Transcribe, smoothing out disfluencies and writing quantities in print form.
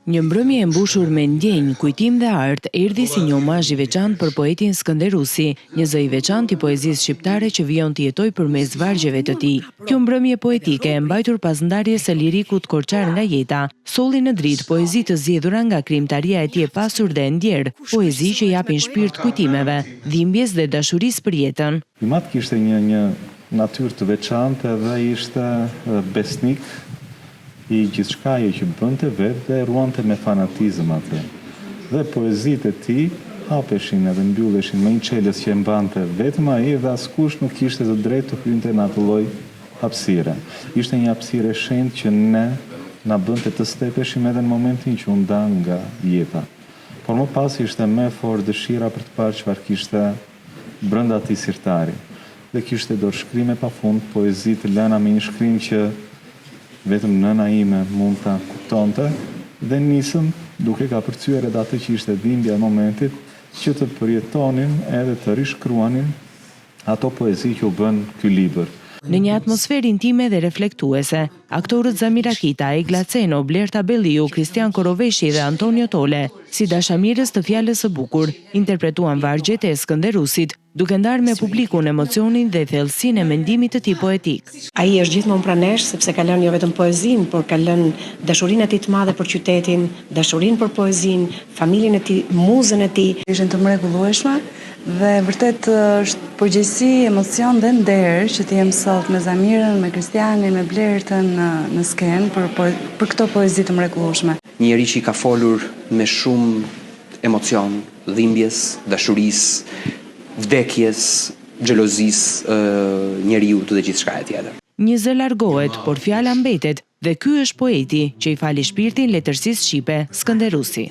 Një mbrëmje e mbushur me ndjenjë, kujtim dhe art, erdhi si një omazh i veçantë për poetin Skënderusi, një zë i veçantë i poezisë shqiptare që vijon të jetojë përmes vargjeve të tij. Kjo mbrëmje poetike e mbajtur pas ndarjes së lirikut Korçar nga jeta, solli në dritë poezi të zgjedhura nga krijimtaria e tij e pasur dhe e ndjerë, poezi që japin shpirt kujtimeve, dhimbjes dhe dashurisë për jetën. I mat kishte një natyrë të veçantë dhe ishte besnik i gjithçkaje që bënte vetë dhe ruante me fanatizëm atë. Dhe poezitë e tij hapeshin edhe mbylleshin me një çelës që e mbante vetëm ai dhe askush nuk kishte të drejtë të hynte në atë lloj hapësire. Ishte një hapësirë e shenjtë që ne na bënte të stepeshim edhe në momentin që u nda nga jeta. Por më pas ishte më fort dëshira për të parë çfarë kishte brenda atij sirtari. Dhe kishte dorëshkrime pafund, poezi të lëna me një shkrim që vetëm nëna ime mund ta kuptonte dhe nisëm duke ka përcyer edhe atë që ishte dhimbja e momentit që të përjetonin edhe të rishkruanin ato poezi që u bën ky libër. Në një atmosferë intime dhe reflektuese, aktorët Zamir Akita, Egla Ceno, Blerta Belliu, Kristian Koroveshi dhe Antonio Tole, si dashamirës të fjalës së bukur, interpretuan vargjet e Skënderusit, duke ndarë me publikun emocionin dhe thellësinë e mendimit të tij poetik. Ai është gjithmonë pranë nesh sepse ka lënë jo vetëm poezinë, por ka lënë dashurinë e tij të madhe për qytetin, dashurinë për poezinë, familjen e tij, muzën e tij. Ishin të mrekullueshme dhe vërtet është përgjegjësi, emocion dhe nder që të jem sot me Zamirën, me Kristianin, me Blertën në skenë për këto poezi të mrekullueshme. Një njeri që i ka folur me shumë emocion, dhimbjes, dashurisë, vdekjes, xhelozisë, njeriu dhe gjithçka tjetër. Një zë largohet, por fjala mbetet dhe ky është poeti që i fali shpirtin letërsisë shqipe Skënderusi.